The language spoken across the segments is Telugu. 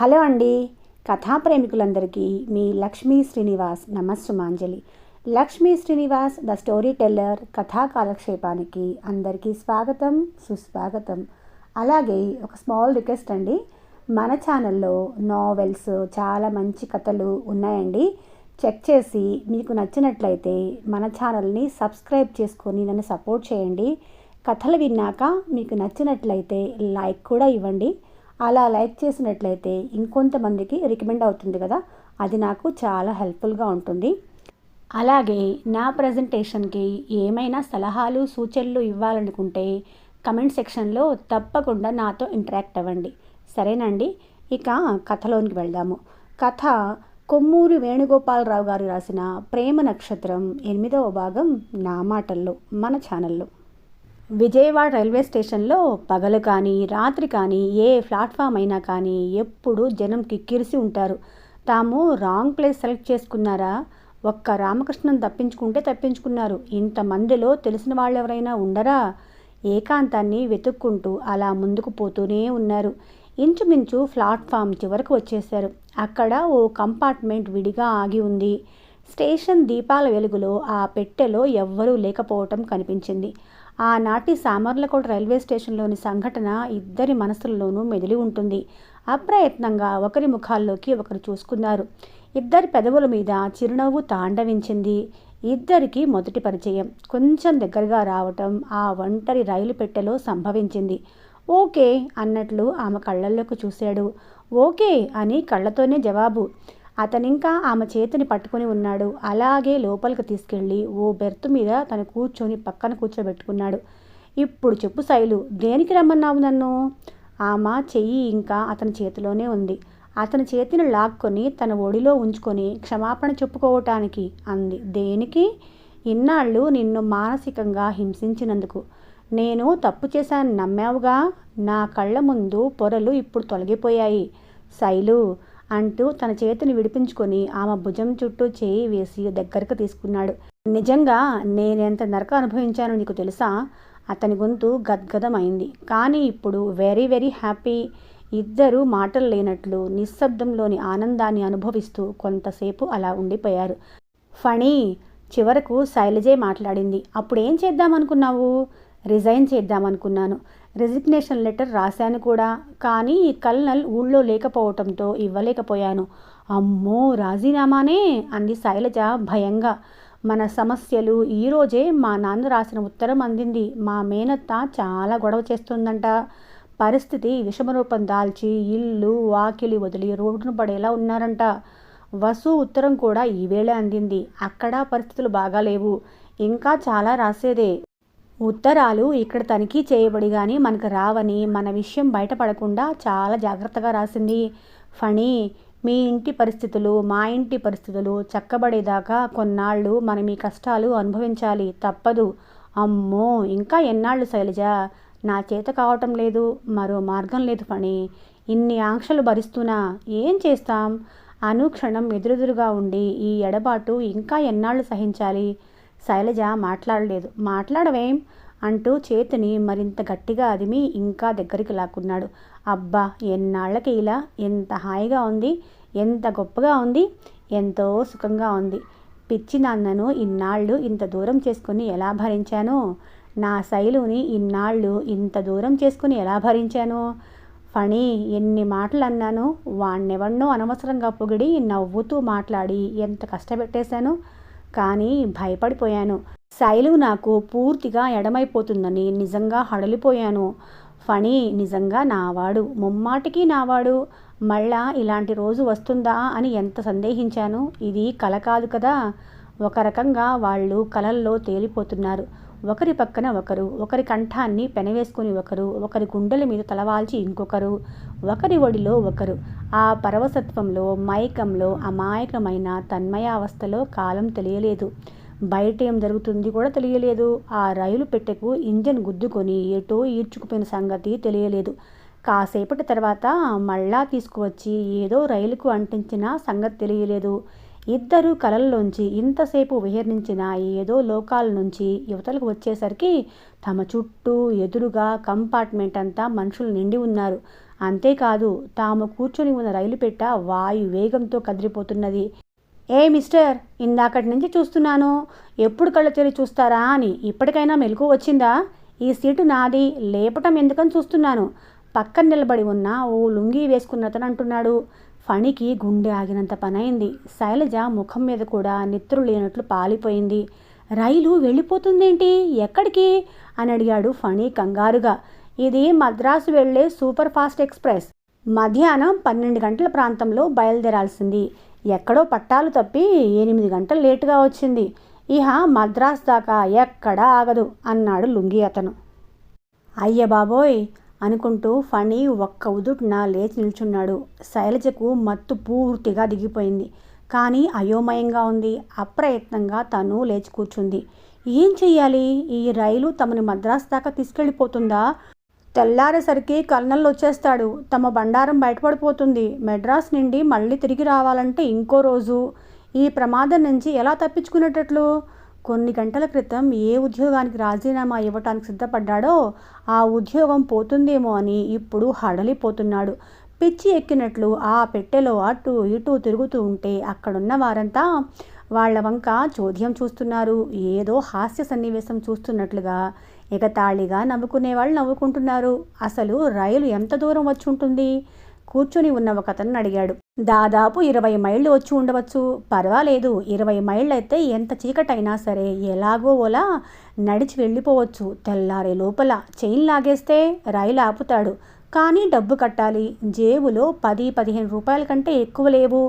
హలో అండి. కథా ప్రేమికులందరికీ మీ లక్ష్మీ శ్రీనివాస్ నమస్సుమాంజలి. Lakshmi Srinivas the story teller కథా కాలక్షేపానికి అందరికీ స్వాగతం, సుస్వాగతం. అలాగే ఒక స్మాల్ రిక్వెస్ట్ అండి, మన ఛానల్లో నావెల్స్ చాలా మంచి కథలు ఉన్నాయండి. చెక్ చేసి మీకు నచ్చినట్లయితే మన ఛానల్ని సబ్స్క్రైబ్ చేసుకొని నన్ను సపోర్ట్ చేయండి. కథలు విన్నాక మీకు నచ్చినట్లయితే లైక్ కూడా ఇవ్వండి. అలా లైక్ చేసినట్లయితే ఇంకొంతమందికి రికమెండ్ అవుతుంది కదా, అది నాకు చాలా హెల్ప్ఫుల్గా ఉంటుంది. అలాగే నా ప్రజెంటేషన్కి ఏమైనా సలహాలు సూచనలు ఇవ్వాలనుకుంటే కమెంట్ సెక్షన్లో తప్పకుండా నాతో ఇంటరాక్ట్ అవ్వండి, సరేనండి. ఇక కథలోనికి వెళ్దాము. కథ కొమ్మూరి వేణుగోపాలరావు గారు రాసిన ప్రేమ నక్షత్రం 8వ భాగం నా మాటల్లో మన ఛానల్లో. విజయవాడ రైల్వే స్టేషన్లో పగలు కానీ రాత్రి కానీ ఏ ప్లాట్ఫామ్ అయినా కానీ ఎప్పుడు జనం కిక్కిరిసి ఉంటారు. తాము రాంగ్ ప్లేస్ సెలెక్ట్ చేసుకున్నారా, ఒక్క రామకృష్ణన్ తప్పించుకున్నారు. ఇంతమందిలో తెలిసిన వాళ్ళు ఎవరైనా ఉండరా? ఏకాంతాన్ని వెతుక్కుంటూ అలా ముందుకు పోతూనే ఉన్నారు. ఇంచుమించు ప్లాట్ఫామ్ చివరకు వచ్చేశారు. అక్కడ ఓ కంపార్ట్మెంట్ విడిగా ఆగి ఉంది. స్టేషన్ దీపాల వెలుగులో ఆ పెట్టెలో ఎవ్వరూ లేకపోవటం కనిపించింది. ఆనాటి సామర్లకోట రైల్వే స్టేషన్లోని సంఘటన ఇద్దరి మనసుల్లోనూ మెదిలి ఉంటుంది. అప్రయత్నంగా ఒకరి ముఖాల్లోకి ఒకరు చూసుకున్నారు. ఇద్దరి పెదవుల మీద చిరునవ్వు తాండవించింది. ఇద్దరికి మొదటి పరిచయం కొంచెం దగ్గరగా రావటం ఆ ఒంటరి రైలు పెట్టెలో సంభవించింది. ఓకే అన్నట్లు ఆమె కళ్ళల్లోకి చూశాడు. ఓకే అని కళ్ళతోనే జవాబు. అతనింకా ఆమె చేతిని పట్టుకుని ఉన్నాడు. అలాగే లోపలికి తీసుకెళ్ళి ఓ బెర్త్ మీద తను కూర్చొని పక్కన కూర్చోబెట్టుకున్నాడు. ఇప్పుడు చెప్పు శైలు, దేనికి రమ్మన్నావు నన్ను? ఆమె చెయ్యి ఇంకా అతని చేతిలోనే ఉంది. అతని చేతిని లాక్కొని తన ఒడిలో ఉంచుకొని క్షమాపణ చెప్పుకోవటానికి అంది. దేనికి? ఇన్నాళ్ళు నిన్ను మానసికంగా హింసించినందుకు. నేను తప్పు చేశాను నమ్మావుగా. నా కళ్ళ ముందు పొరలు ఇప్పుడు తొలగిపోయాయి శైలు అంటూ తన చేతిని విడిపించుకొని ఆమె భుజం చుట్టూ చేయి వేసి దగ్గరకు తీసుకున్నాడు. నిజంగా నేనెంత నరక అనుభవించానో నీకు తెలుసా? అతని గొంతు గద్గదమైంది. కానీ ఇప్పుడు వెరీ వెరీ హ్యాపీ. ఇద్దరూ మాటలు లేనట్లు నిశ్శబ్దంలోని ఆనందాన్ని అనుభవిస్తూ కొంతసేపు అలా ఉండిపోయారు. ఫణి, చివరకు శైలజే మాట్లాడింది. అప్పుడేం చేద్దామనుకున్నావు? రిజైన్ చేద్దామనుకున్నాను. రెసిగ్నేషన్ లెటర్ రాశాను కూడా. కానీ ఈ కల్నల్ ఊళ్ళో లేకపోవటంతో ఇవ్వలేకపోయాను. అమ్మో, రాజీనామానే అంది శైలజ భయంగా. మన సమస్యలు ఈరోజే మా నాన్న రాసిన ఉత్తరం అందింది. మా మేనత్త చాలా గొడవ చేస్తుందంట. పరిస్థితి విషమరూపం దాల్చి ఇల్లు వాకిలి వదిలి రోడ్డును పడేలా ఉన్నారంట. వసు ఉత్తరం కూడా ఈవేళే అందింది. అక్కడ పరిస్థితులు బాగాలేవు. ఇంకా చాలా రాసేదే. ఉత్తరాలు ఇక్కడ తనిఖీ చేయబడి కానీ మనకు రావని, మన విషయం బయటపడకుండా చాలా జాగ్రత్తగా రాసింది. ఫణి, మీ ఇంటి పరిస్థితులు మా ఇంటి పరిస్థితులు చక్కబడేదాకా కొన్నాళ్ళు మనం ఈ కష్టాలు అనుభవించాలి, తప్పదు. అమ్మో, ఇంకా ఎన్నాళ్ళు శైలజ? నా చేత కావటం లేదు. మరో మార్గం లేదు ఫణి. ఇన్ని ఆంక్షలు భరిస్తున్నా ఏం చేస్తాం? అనుక్షణం ఎదురెదురుగా ఉండి ఈ ఎడబాటు ఇంకా ఎన్నాళ్ళు సహించాలి? శైలజ మాట్లాడలేదు. మాట్లాడవేం అంటూ చేతిని మరింత గట్టిగా అదిమి ఇంకా దగ్గరికి లాక్కున్నాడు. అబ్బా, ఎన్నాళ్ళకి ఇలా ఎంత హాయిగా ఉంది, ఎంత గొప్పగా ఉంది, ఎంతో సుఖంగా ఉంది. పిచ్చి నాన్నను ఇన్నాళ్ళు ఇంత దూరం చేసుకుని ఎలా భరించాను? నా శైలుని ఇన్నాళ్ళు ఇంత దూరం చేసుకుని ఎలా భరించాను? ఫణి, ఎన్ని మాటలు అన్నాను. వాణ్ణెవన్నో అనవసరంగా పొగిడి నవ్వుతూ మాట్లాడి ఎంత కష్టపెట్టేశాను. కానీ భయపడిపోయాను. శైలు నాకు పూర్తిగా ఎడమైపోతుందని నిజంగా హడలిపోయాను. ఫణి నిజంగా నావాడు, ముమ్మాటికి నావాడు. మళ్ళా ఇలాంటి రోజు వస్తుందా అని ఎంత సందేహించాను. ఇది కల కాదు కదా. ఒక రకంగా వాళ్ళు కలల్లో తేలిపోతున్నారు. ఒకరి పక్కన ఒకరు, ఒకరి కంఠాన్ని పెనవేసుకుని ఒకరు, ఒకరి గుండెల మీద తలవాల్చి ఇంకొకరు, ఒకరి ఒడిలో ఒకరు. ఆ పరవశత్వంలో, మైకంలో, అమాయకమైన తన్మయావస్థలో కాలం తెలియలేదు. బయట ఏం జరుగుతుంది కూడా తెలియలేదు. ఆ రైలు పెట్టెకు ఇంజన్ గుద్దుకొని ఎటో ఈడ్చుకుపోయిన సంగతి తెలియలేదు. కాసేపటి తర్వాత మళ్ళా తీసుకువచ్చి ఏదో రైలుకు అంటించిన సంగతి తెలియలేదు. ఇద్దరు కలల్లోంచి ఇంతసేపు విహరించిన ఏదో లోకాల నుంచి యువతలకు వచ్చేసరికి తమ చుట్టూ ఎదురుగా కంపార్ట్మెంట్ అంతా మనుషులు నిండి ఉన్నారు. అంతేకాదు తాము కూర్చొని ఉన్న రైలు పెట్ట వాయు వేగంతో కదిలిపోతున్నది. ఏ మిస్టర్, ఇందాకటి నుంచి చూస్తున్నాను, ఎప్పుడు కళ్ళు తెరిచి చూస్తారా అని. ఇప్పటికైనా మెలకు వచ్చిందా? ఈ సీటు నాది, లేపటం ఎందుకని చూస్తున్నాను. పక్కన నిలబడి ఉన్న ఓ లుంగీ వేసుకున్నతను అంటున్నాడు. ఫణికి గుండె ఆగినంత పనైంది. శైలజ ముఖం మీద కూడా నిద్ర లేనట్లు పాలిపోయింది. రైలు వెళ్ళిపోతుందేంటి? ఎక్కడికి అని అడిగాడు ఫణి కంగారుగా. ఇది మద్రాసు వెళ్లే సూపర్ ఫాస్ట్ ఎక్స్ప్రెస్. మధ్యాహ్నం 12 గంటల ప్రాంతంలో బయలుదేరాల్సింది. ఎక్కడో పట్టాలు తప్పి 8 గంటలు లేటుగా వచ్చింది. ఇహ మద్రాసు దాకా ఎక్కడా ఆగదు అన్నాడు లుంగీ అతను. అయ్య బాబోయ్ అనుకుంటూ ఫణి ఒక్క ఉదుటున లేచి నిల్చున్నాడు. శైలజకు మత్తు పూర్తిగా దిగిపోయింది. కానీ అయోమయంగా ఉంది. అప్రయత్నంగా తను లేచి కూర్చుంది. ఏం చెయ్యాలి? ఈ రైలు తమని మద్రాసు దాకా తీసుకెళ్ళిపోతుందా? తెల్లారేసరికి కల్నల్ వచ్చేస్తాడు. తమ బండారం బయటపడిపోతుంది. మెడ్రాస్ నుండి మళ్ళీ తిరిగి రావాలంటే ఇంకో రోజు. ఈ ప్రమాదం నుంచి ఎలా తప్పించుకునేటట్లు? కొన్ని గంటల క్రితం ఏ ఉద్యోగానికి రాజీనామా ఇవ్వటానికి సిద్ధపడ్డాడో ఆ ఉద్యోగం పోతుందేమో అని ఇప్పుడు హడలిపోతున్నాడు. పిచ్చి ఎక్కినట్లు ఆ పెట్టెలో అటు ఇటు తిరుగుతూ ఉంటే అక్కడున్న వారంతా వాళ్ల వంక చోద్యం చూస్తున్నారు. ఏదో హాస్య సన్నివేశం చూస్తున్నట్లుగా ఎగతాళిగా నవ్వుకునేవాళ్ళు నవ్వుకుంటున్నారు. అసలు రైలు ఎంత దూరం వచ్చి ఉంటుంది? కూర్చుని ఉన్న ఒకతను అడిగాడు. దాదాపు 20 మైళ్ళు వచ్చి ఉండవచ్చు. పర్వాలేదు, 20 మైళ్ళైతే ఎంత చీకటైనా సరే ఎలాగో ఓలా నడిచి వెళ్ళిపోవచ్చు. తెల్లారే లోపల చైన్ లాగేస్తే రైలు ఆపుతాడు. కానీ డబ్బు కట్టాలి. జేబులో 10-15 రూపాయల కంటే ఎక్కువ లేవు.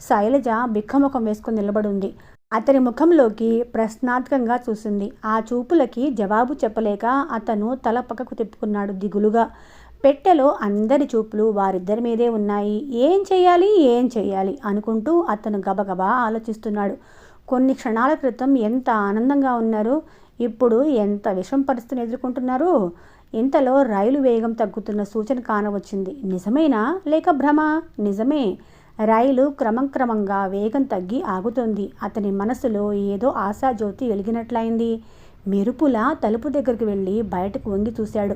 శైలజ బిక్కముఖం వేసుకుని నిలబడింది. అతని ముఖంలోకి ప్రశ్నార్థకంగా చూసింది. ఆ చూపులకి జవాబు చెప్పలేక అతను తల పక్కకు తిప్పుకున్నాడు దిగులుగా. పెట్టెలో అందరి చూపులు వారిద్దరి మీదే ఉన్నాయి. ఏం చెయ్యాలి అనుకుంటూ అతను గబగబా ఆలోచిస్తున్నాడు. కొన్ని క్షణాల క్రితం ఎంత ఆనందంగా ఉన్నారు, ఇప్పుడు ఎంత విషం పరిస్థితిని ఎదుర్కొంటున్నారు. ఇంతలో రైలు వేగం తగ్గుతున్న సూచన కానవచ్చింది. నిజమేనా లేక భ్రమ? నిజమే. రైలు క్రమంగా వేగం తగ్గి ఆగుతోంది. అతని మనసులో ఏదో ఆశాజ్యోతి వెలిగినట్లయింది. మెరుపులా తలుపు దగ్గరికి వెళ్ళి బయటకు వంగి చూశాడు.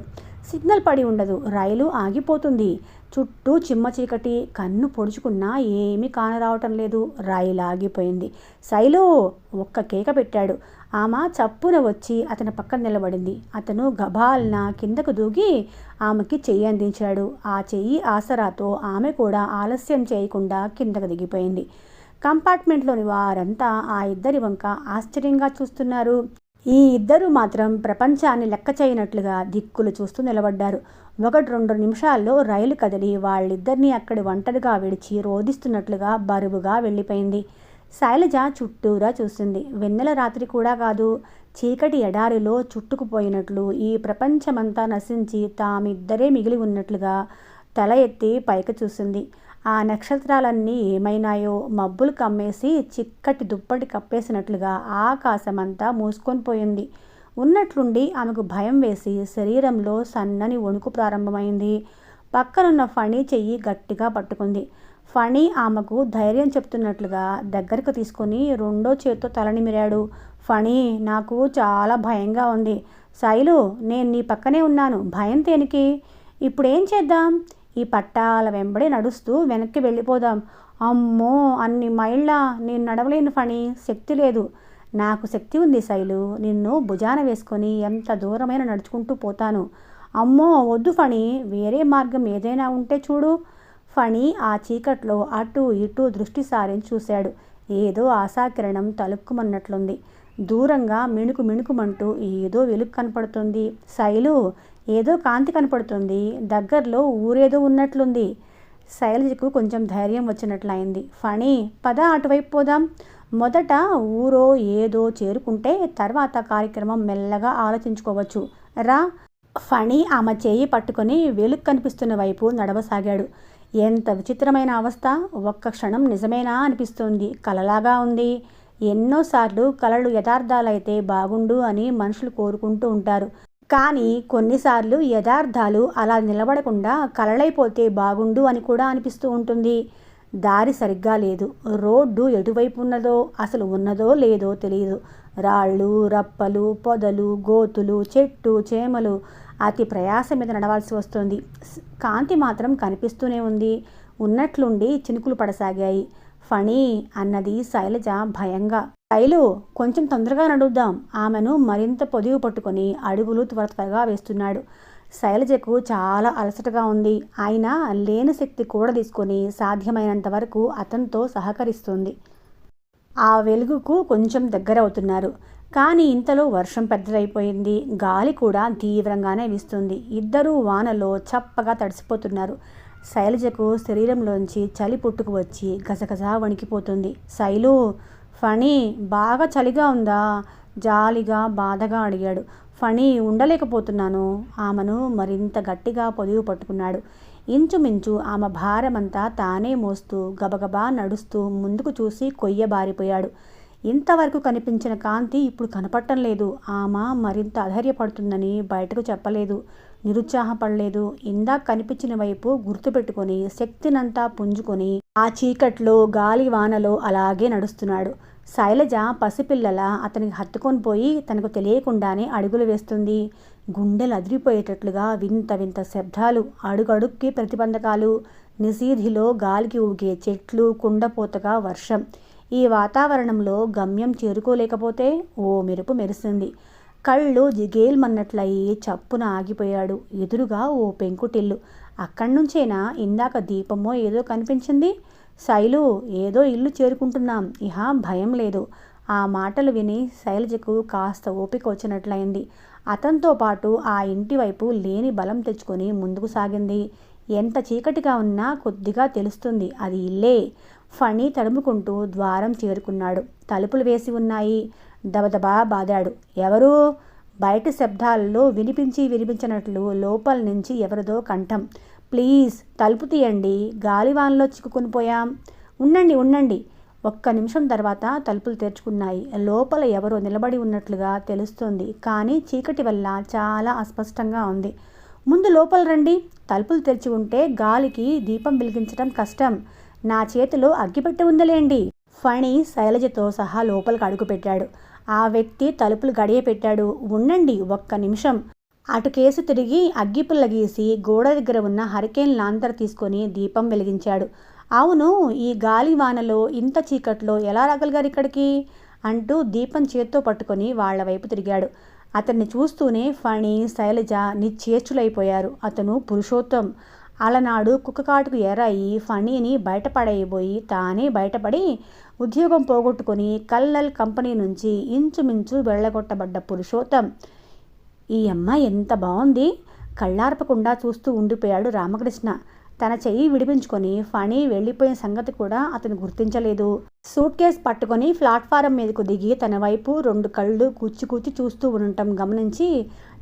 సిగ్నల్ పడి ఉండదు. రైలు ఆగిపోతుంది. చుట్టూ చిమ్మ చీకటి. కన్ను పొడుచుకున్నా ఏమీ కానరావటం లేదు. రైలు ఆగిపోయింది. శైలు ఒక్క కేక పెట్టాడు. ఆమె చప్పున వచ్చి అతని పక్కన నిలబడింది. అతను గబాల్న కిందకు దూకి ఆమెకి చెయ్యి అందించాడు. ఆ చెయ్యి ఆసరాతో ఆమె కూడా ఆలస్యం చేయకుండా కిందకు దిగిపోయింది. కంపార్ట్మెంట్లోని వారంతా ఆ ఇద్దరి వంక ఆశ్చర్యంగా చూస్తున్నారు. ఈ ఇద్దరు మాత్రం ప్రపంచాన్ని లెక్క చేయనట్లుగా దిక్కులు చూస్తూ నిలబడ్డారు. 1-2 నిమిషాల్లో రైలు కదిలి వాళ్ళిద్దరినీ అక్కడి ఒంటరిగా విడిచి రోదిస్తున్నట్లుగా బరువుగా వెళ్ళిపోయింది. శైలజ చుట్టూరా చూసింది. వెన్నెల రాత్రి కూడా కాదు. చీకటి ఎడారిలో చుట్టుకుపోయినట్లు ఈ ప్రపంచమంతా నశించి తామిద్దరే మిగిలి ఉన్నట్లుగా తల ఎత్తి పైకి చూసింది. ఆ నక్షత్రాలన్నీ ఏమైనాయో మబ్బులు కమ్మేసి చిక్కటి దుప్పటి కప్పేసినట్లుగా ఆకాశమంతా మూసుకొని పోయింది. ఉన్నట్లుండి ఆమెకు భయం వేసి శరీరంలో సన్నని వణుకు ప్రారంభమైంది. పక్కనున్న ఫణి చెయ్యి గట్టిగా పట్టుకుంది. ఫణి ఆమెకు ధైర్యం చెప్తున్నట్లుగా దగ్గరకు తీసుకొని 2వ చేత్తో తలనిమిరాడు. ఫణి, నాకు చాలా భయంగా ఉంది. శైలు, నేను నీ పక్కనే ఉన్నాను. భయం దేనికి? ఇప్పుడేం చేద్దాం? ఈ పట్టాల వెంబడి నడుస్తూ వెనక్కి వెళ్ళిపోదాం. అమ్మో, అన్ని మైళ్ళ నేను నడవలేను ఫణి, శక్తి లేదు. నాకు శక్తి ఉంది శైలు. నిన్ను భుజాన వేసుకొని ఎంత దూరమైనా నడుచుకుంటూ పోతాను. అమ్మో వద్దు ఫణి, వేరే మార్గం ఏదైనా ఉంటే చూడు. ఫణి ఆ చీకట్లో అటు ఇటు దృష్టి సారించి చూశాడు. ఏదో ఆశాకిరణం తలుక్కుమన్నట్లుంది. దూరంగా మిణుకుమంటూ ఏదో వెలుగు కనపడుతుంది. శైలు, ఏదో కాంతి కనపడుతుంది. దగ్గరలో ఊరేదో ఉన్నట్లుంది. శైలజకు కొంచెం ధైర్యం వచ్చినట్లయింది. ఫణి, పద అటువైపు పోదాం. మొదట ఊరో ఏదో చేరుకుంటే తర్వాత కార్యక్రమం మెల్లగా ఆలోచించుకోవచ్చు. రా. ఫణి ఆమె చేయి పట్టుకొని వెలుగు కనిపిస్తున్న వైపు నడవసాగాడు. ఎంత విచిత్రమైన అవస్థ! ఒక్క క్షణం నిజమేనా అనిపిస్తోంది. కలలాగా ఉంది. ఎన్నోసార్లు కలలు యథార్థాలైతే బాగుండు అని మనుషులు కోరుకుంటూ ఉంటారు. కానీ కొన్నిసార్లు యథార్థాలు అలా నిలబడకుండా కలలైపోతే బాగుండు అని కూడా అనిపిస్తూ ఉంటుంది. దారి సరిగ్గా లేదు. రోడ్డు ఎటువైపు ఉన్నదో, అసలు ఉన్నదో లేదో తెలియదు. రాళ్ళు, రప్పలు, పొదలు, గోతులు, చెట్టు చేమలు అతి ప్రయాస మీద నడవాల్సి వస్తుంది. కాంతి మాత్రం కనిపిస్తూనే ఉంది. ఉన్నట్లుండి చినుకులు పడసాగాయి. ఫణి అన్నది శైలజ భయంగా. శైలు, కొంచెం తొందరగా నడుద్దాం. ఆమెను మరింత పొదివి పట్టుకొని అడుగులు త్వరగా వేస్తున్నాడు. శైలజకు చాలా అలసటగా ఉంది. ఆయన లేని శక్తి కూడా తీసుకొని సాధ్యమైనంత వరకు అతనితో సహకరిస్తుంది. ఆ వెలుగుకు కొంచెం దగ్గరవుతున్నారు. కానీ ఇంతలో వర్షం పెద్దదైపోయింది. గాలి కూడా తీవ్రంగానే వీస్తుంది. ఇద్దరూ వానలో చప్పగా తడిసిపోతున్నారు. శైలజకు శరీరంలోంచి చలి పుట్టుకు వచ్చి గజగజా వణికిపోతుంది. శైలు, ఫణి, బాగా చలిగా ఉందా? జాలిగా బాధగా అడిగాడు. ఫణి, ఉండలేకపోతున్నాను. ఆమెను మరింత గట్టిగా పొదివి పట్టుకున్నాడు. ఇంచుమించు ఆమె భారమంతా తానే మోస్తూ గబగబా నడుస్తూ ముందుకు చూసి కొయ్యబారిపోయాడు. ఇంతవరకు కనిపించిన కాంతి ఇప్పుడు కనపడటం లేదు. ఆమె మరింత అధైర్యపడుతుందని బయటకు చెప్పలేదు, నిరుత్సాహపడలేదు. ఇందాక కనిపించిన వైపు గుర్తుపెట్టుకొని శక్తినంతా పుంజుకొని ఆ చీకట్లో గాలి వానలో అలాగే నడుస్తున్నాడు. శైలజ పసిపిల్లల అతనికి హత్తుకొని పోయి తనకు తెలియకుండానే అడుగులు వేస్తుంది. గుండెలు అదిరిపోయేటట్లుగా వింత వింత శబ్దాలు, అడుగడుక్కి ప్రతిబంధకాలు, నిశీధిలో గాలికి ఊగే చెట్లు, కుండపోతగా వర్షం. ఈ వాతావరణంలో గమ్యం చేరుకోలేకపోతే ఓ మెరుపు మెరిసింది. కళ్ళు జిగేల్మన్నట్లయి చప్పున ఆగిపోయాడు. ఎదురుగా ఓ పెంకుటిల్లు. అక్కడి నుంచేనా ఇందాక దీపమో ఏదో కనిపించింది? శైలు, ఏదో ఇల్లు చేరుకుంటున్నాం, ఇహ భయం లేదు. ఆ మాటలు విని శైలజకు కాస్త ఓపిక వచ్చినట్లయింది. అతనితో పాటు ఆ ఇంటి వైపు లేని బలం తెచ్చుకొని ముందుకు సాగింది. ఎంత చీకటిగా ఉన్నా కొద్దిగా తెలుస్తుంది అది ఇల్లే. ఫణి తడుముకుంటూ ద్వారం చేరుకున్నాడు. తలుపులు వేసి ఉన్నాయి. దబదబా బాదాడు. ఎవరు? బయట శబ్దాల్లో వినిపించినట్లు లోపల నుంచి ఎవరిదో కంఠం. ప్లీజ్ తలుపు తీయండి, గాలివాన్లో చిక్కుకొని పోయాం. ఉండండి. ఒక్క నిమిషం తర్వాత తలుపులు తెరుచుకున్నాయి. లోపల ఎవరో నిలబడి ఉన్నట్లుగా తెలుస్తోంది. కానీ చీకటి వల్ల చాలా అస్పష్టంగా ఉంది. ముందు లోపల రండి. తలుపులు తెరిచి ఉంటే గాలికి దీపం వెలిగించడం కష్టం. నా చేతిలో అగ్గిపెట్టె ఉందలేండి. ఫణి శైలజతో సహా లోపలికి అడుగుపెట్టాడు. ఆ వ్యక్తి తలుపులు గడియ పెట్టాడు. ఉండండి ఒక్క నిమిషం. అటు కేసు తిరిగి అగ్గిపుల్ల గీసి గోడ దగ్గర ఉన్న హరికేన్ లాంతర్ తీసుకొని దీపం వెలిగించాడు. అవును, ఈ గాలి వానలో ఇంత చీకట్లో ఎలా రాగలిగారు ఇక్కడికి అంటూ దీపం చేత్తో పట్టుకొని వాళ్ల వైపు తిరిగాడు. అతన్ని చూస్తూనే ఫణి, శైలజ నిశ్చేష్టులైపోయారు. అతను పురుషోత్తం. అలనాడు కుక్కకాటుకు ఎరాయి ఫణిని బయటపడేయబోయి తానే బయటపడి ఉద్యోగం పోగొట్టుకొని కల్లల్ కంపెనీ నుంచి ఇంచుమించు వెళ్ళగొట్టబడ్డ పురుషోత్తం. ఈ అమ్మాయి ఎంత బాగుంది! కళ్ళార్పకుండా చూస్తూ ఉండిపోయాడు రామకృష్ణ. తన చెయ్యి విడిపించుకొని ఫణి వెళ్ళిపోయిన సంగతి కూడా అతను గుర్తించలేదు. సూట్ కేస్ పట్టుకొని ప్లాట్ఫారం మీదకు దిగి తన వైపు రెండు కళ్ళు కూర్చి చూస్తూ ఉండటం గమనించి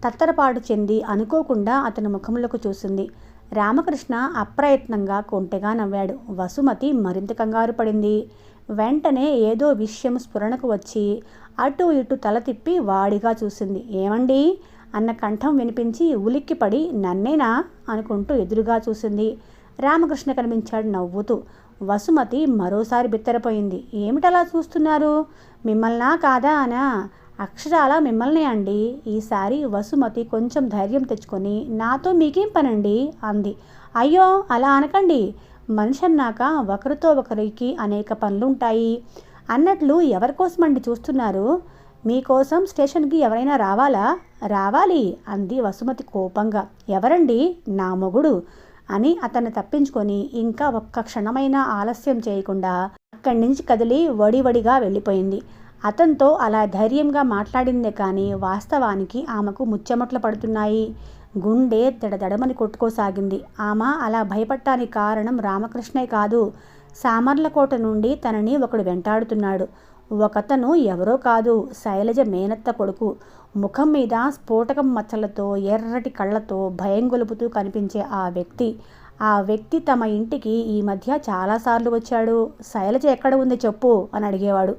తత్తరపాటు చెంది అనుకోకుండా అతని ముఖంలోకి చూసింది. రామకృష్ణ అప్రయత్నంగా కొంటెగా నవ్వాడు. వసుమతి మరింత కంగారు పడింది. వెంటనే ఏదో విషయం స్ఫురణకు వచ్చి అటు ఇటు తల తిప్పి వాడిగా చూసింది. ఏమండి అన్న కంఠం వినిపించి ఉలిక్కిపడి నన్నేనా అనుకుంటూ ఎదురుగా చూసింది. రామకృష్ణ కనిపించాడు నవ్వుతూ. వసుమతి మరోసారి బిత్తరపోయింది. ఏమిటలా చూస్తున్నారు? మిమ్మల్నా కాదా అనా? అక్షరాల మిమ్మల్నే అండి. ఈసారి వసుమతి కొంచెం ధైర్యం తెచ్చుకొని నాతో మీకేం పనండి అంది. అయ్యో అలా అనకండి. మనిషి అన్నాక ఒకరితో ఒకరికి అనేక పనులుంటాయి. అన్నట్లు ఎవరికోసమండి చూస్తున్నారు? మీకోసం స్టేషన్కి ఎవరైనా రావాలా? రావాలి అంది వసుమతి కోపంగా. ఎవరండి? నా మొగుడు అని అతన్ని తప్పించుకొని ఇంకా ఒక్క క్షణమైనా ఆలస్యం చేయకుండా అక్కడి నుంచి కదిలి వడివడిగా వెళ్ళిపోయింది. అతనితో అలా ధైర్యంగా మాట్లాడిందే కానీ వాస్తవానికి ఆమెకు ముచ్చెమట్లు పడుతున్నాయి. గుండె దడదడమని కొట్టుకోసాగింది. ఆమె అలా భయపడటానికి కారణం రామకృష్ణే కాదు. సామర్లకోట నుండి తనని ఒకడు వెంటాడుతున్నాడు. ఒకతను ఎవరో కాదు, శైలజ మేనత్త కొడుకు. ముఖం మీద స్ఫోటకం మచ్చలతో ఎర్రటి కళ్ళతో భయం గొలుపుతూ కనిపించే ఆ వ్యక్తి తమ ఇంటికి ఈ మధ్య చాలాసార్లు వచ్చాడు. శైలజ ఎక్కడ ఉంది చెప్పు అని అడిగేవాడు.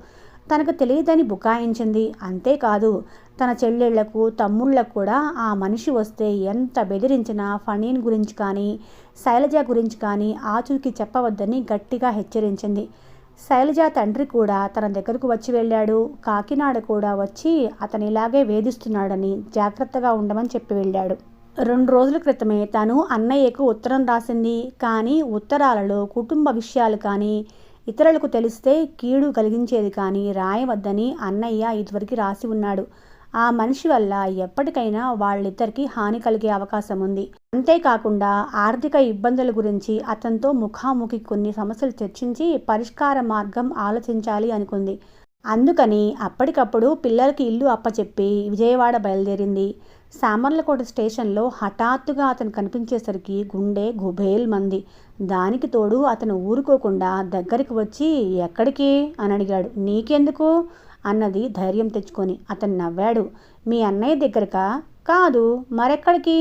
తనకు తెలియదని బుకాయించింది. అంతేకాదు తన చెల్లెళ్లకు తమ్ముళ్లకు కూడా ఆ మనిషి వస్తే ఎంత బెదిరించినా ఫణీన్ గురించి కానీ శైలజ గురించి కానీ ఆచూకీ చెప్పవద్దని గట్టిగా హెచ్చరించింది. శైలజ తండ్రి కూడా తన దగ్గరకు వచ్చి వెళ్ళాడు. కాకినాడ కూడా వచ్చి అతను ఇలాగే వేధిస్తున్నాడని జాగ్రత్తగా ఉండమని చెప్పి వెళ్ళాడు. 2 రోజుల క్రితమే తను అన్నయ్యకు ఉత్తరం రాసింది. కానీ ఉత్తరాలలో కుటుంబ విషయాలు కానీ ఇతరులకు తెలిస్తే కీడు కలిగించేది కానీ రాయవద్దని అన్నయ్య ఇదివరకు రాసి ఉన్నాడు. ఆ మనిషి వల్ల ఎప్పటికైనా వాళ్ళిద్దరికీ హాని కలిగే అవకాశం ఉంది. అంతేకాకుండా ఆర్థిక ఇబ్బందుల గురించి అతనితో ముఖాముఖి కొన్ని సమస్యలు చర్చించి పరిష్కార మార్గం ఆలోచించాలి అనుకుంది. అందుకని అప్పటికప్పుడు పిల్లలకి ఇల్లు అప్పచెప్పి విజయవాడ బయలుదేరింది. సామర్లకోట స్టేషన్లో హఠాత్తుగా అతను కనిపించేసరికి గుండె గుబేల్మంది. దానికి తోడు అతను ఊరుకోకుండా దగ్గరికి వచ్చి ఎక్కడికి అని అడిగాడు. నీకెందుకు అన్నది ధైర్యం తెచ్చుకొని. అతను నవ్వాడు. మీ అన్నయ్య దగ్గరకా? కాదు, మరెక్కడికి?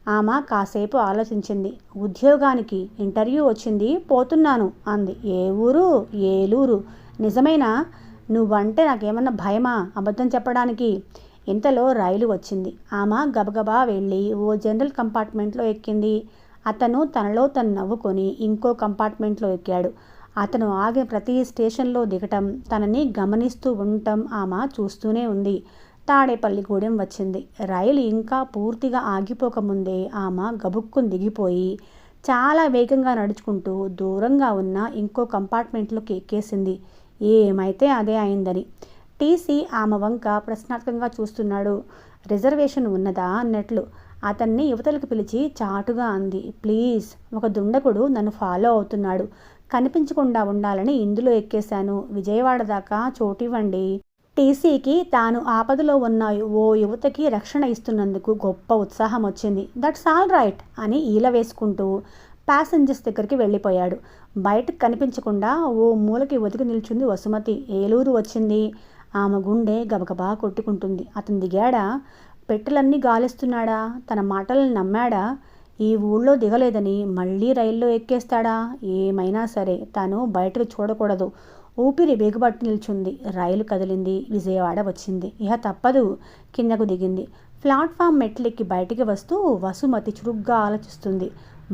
ఆమె కాసేపు ఆలోచించింది. ఉద్యోగానికి ఇంటర్వ్యూ వచ్చింది, పోతున్నాను అంది. ఏ ఊరు? ఏలూరు. నిజమేనా? నువ్వంటే నాకేమన్నా భయమా అబద్ధం చెప్పడానికి? ఇంతలో రైలు వచ్చింది. ఆమె గబగబా వెళ్ళి ఓ జనరల్ కంపార్ట్మెంట్లో ఎక్కింది. అతను తనలో తను నవ్వుకొని ఇంకో కంపార్ట్మెంట్లో ఎక్కాడు. అతను ఆగిన ప్రతి స్టేషన్లో దిగటం, తనని గమనిస్తూ ఉండటం ఆమె చూస్తూనే ఉంది. తాడేపల్లిగూడెం వచ్చింది. రైలు ఇంకా పూర్తిగా ఆగిపోకముందే ఆమె గబుక్కుని దిగిపోయి చాలా వేగంగా నడుచుకుంటూ దూరంగా ఉన్న ఇంకో కంపార్ట్మెంట్లోకి ఎక్కేసింది. ఏమైతే అదే అయిందని. టీసీ ఆమె వంక ప్రశ్నార్థకంగా చూస్తున్నాడు. రిజర్వేషన్ ఉన్నదా అన్నట్లు. అతన్ని యువతలకు పిలిచి చాటుగా అంది. ప్లీజ్, ఒక దుండకుడు నన్ను ఫాలో అవుతున్నాడు. కనిపించకుండా ఉండాలని ఇందులో ఎక్కేశాను. విజయవాడ దాకా చోటివ్వండి. టీసీకి తాను ఆపదలో ఉన్న ఓ యువతకి రక్షణ ఇస్తున్నందుకు గొప్ప ఉత్సాహం వచ్చింది. దట్స్ ఆల్ రైట్ అని ఈల వేసుకుంటూ ప్యాసింజర్స్ దగ్గరికి వెళ్ళిపోయాడు. బయటకు కనిపించకుండా ఓ మూలకి ఒదిగి నిల్చుంది వసుమతి. ఏలూరు వచ్చింది. ఆమె గుండె గబగబా కొట్టుకుంటుంది. అతను దిగాడా? పెట్టెలన్నీ గాలిస్తున్నాడా? తన మాటలను నమ్మాడా? ఈ ఊళ్ళో దిగలేదని మళ్ళీ రైల్లో ఎక్కేస్తాడా? ఏమైనా సరే తను బయటకు చూడకూడదు. ఊపిరి బిగబట్టి నిల్చుంది. రైలు కదిలింది. విజయవాడ వచ్చింది. ఇహ తప్పదు. కిందకు దిగింది. ప్లాట్ఫామ్ మెట్లెక్కి బయటికి వస్తూ వసుమతి చురుగ్గా ఆలోచిస్తుంది.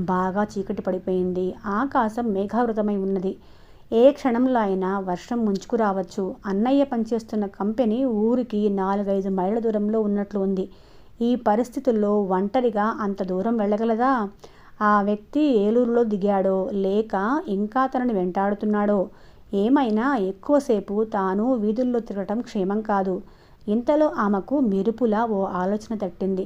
బాగా చీకటి పడిపోయింది. ఆకాశం మేఘావృతమై ఉన్నది. ఏ క్షణంలో అయినా వర్షం ముంచుకు రావచ్చు. అన్నయ్య పనిచేస్తున్న కంపెనీ ఊరికి 4-5 మైళ్ళ దూరంలో ఉన్నట్లు ఉంది. ఈ పరిస్థితుల్లో ఒంటరిగా అంత దూరం వెళ్ళగలదా? ఆ వ్యక్తి ఏలూరులో దిగాడో లేక ఇంకా తనని వెంటాడుతున్నాడో? ఏమైనా ఎక్కువసేపు తాను వీధుల్లో తిరగటం క్షేమం కాదు. ఇంతలో ఆమెకు మెరుపులా ఓ ఆలోచన తట్టింది.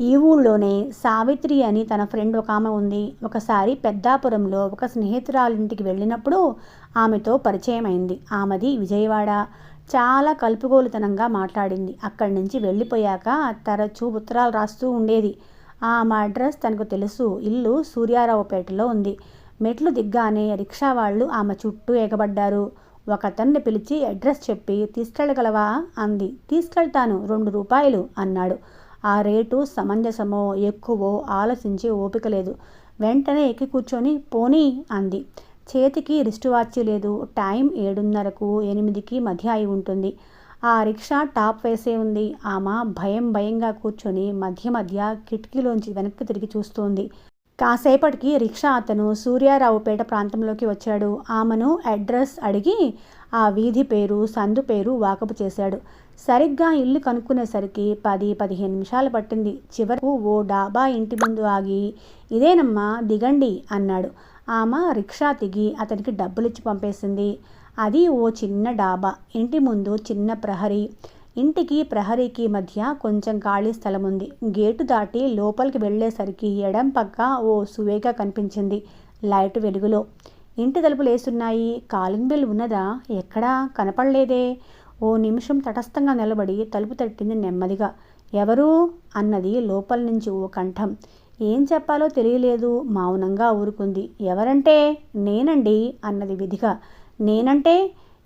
ఈ ఊళ్ళోనే సావిత్రి అని తన ఫ్రెండ్ ఒక ఆమె ఉంది. ఒకసారి పెద్దాపురంలో ఒక స్నేహితురాలింటికి వెళ్ళినప్పుడు ఆమెతో పరిచయం అయింది. ఆమెది విజయవాడ. చాలా కలుపుగోలుతనంగా మాట్లాడింది. అక్కడి నుంచి వెళ్ళిపోయాక తరచూ ఉత్తరాలు రాస్తూ ఉండేది. ఆమె అడ్రస్ తనకు తెలుసు. ఇల్లు సూర్యారావుపేటలో ఉంది. మెట్లు దిగ్గానే రిక్షా వాళ్ళు ఆమె చుట్టూ ఎగబడ్డారు. ఒకతన్ని పిలిచి అడ్రస్ చెప్పి తీసుకెళ్ళగలవా అంది. తీసుకెళ్తాను, 2 రూపాయలు అన్నాడు. ఆ రేటు సమంజసమో ఎక్కువో ఆలోచించే ఓపిక లేదు. వెంటనే ఎక్కి కూర్చొని పోనీ అంది. చేతికి రిస్ట్ వాచ్ లేదు. టైం 7:30కు 8కి మధ్య అయి ఉంటుంది. ఆ రిక్షా టాప్ వేసే ఉంది. ఆమె భయంగా కూర్చొని మధ్య మధ్య కిటికీలోంచి వెనక్కి తిరిగి చూస్తోంది. కాసేపటికి రిక్షా అతను సూర్యారావుపేట ప్రాంతంలోకి వచ్చాడు. ఆమెను అడ్రస్ అడిగి ఆ వీధి పేరు, సందు పేరు వాకపు చేశాడు. సరిగ్గా ఇల్లు కనుక్కునేసరికి 10-15 నిమిషాలు పట్టింది. చివరకు ఓ డాబా ఇంటి ముందు ఆగి ఇదేనమ్మా, దిగండి అన్నాడు. ఆమె రిక్షా దిగి అతనికి డబ్బులిచ్చి పంపేసింది. అది ఓ చిన్న డాబా. ఇంటి ముందు చిన్న ప్రహరీ. ఇంటికి ప్రహరీకి మధ్య కొంచెం ఖాళీ స్థలం ఉంది. గేటు దాటి లోపలికి వెళ్ళేసరికి ఎడం పక్క ఓ సువేగా కనిపించింది లైటు వెలుగులో. ఇంటి తలుపులు వేసున్నాయి. కాలింగ్ బెల్ ఉన్నదా? ఎక్కడా కనపడలేదే. ఓ నిమిషం తటస్థంగా నిలబడి తలుపు తట్టింది నెమ్మదిగా. ఎవరు అన్నది లోపల నుంచి ఓ కంఠం. ఏం చెప్పాలో తెలియలేదు. మౌనంగా ఊరుకుంది. ఎవరంటే? నేనండి అన్నది విధిగా. నేనంటే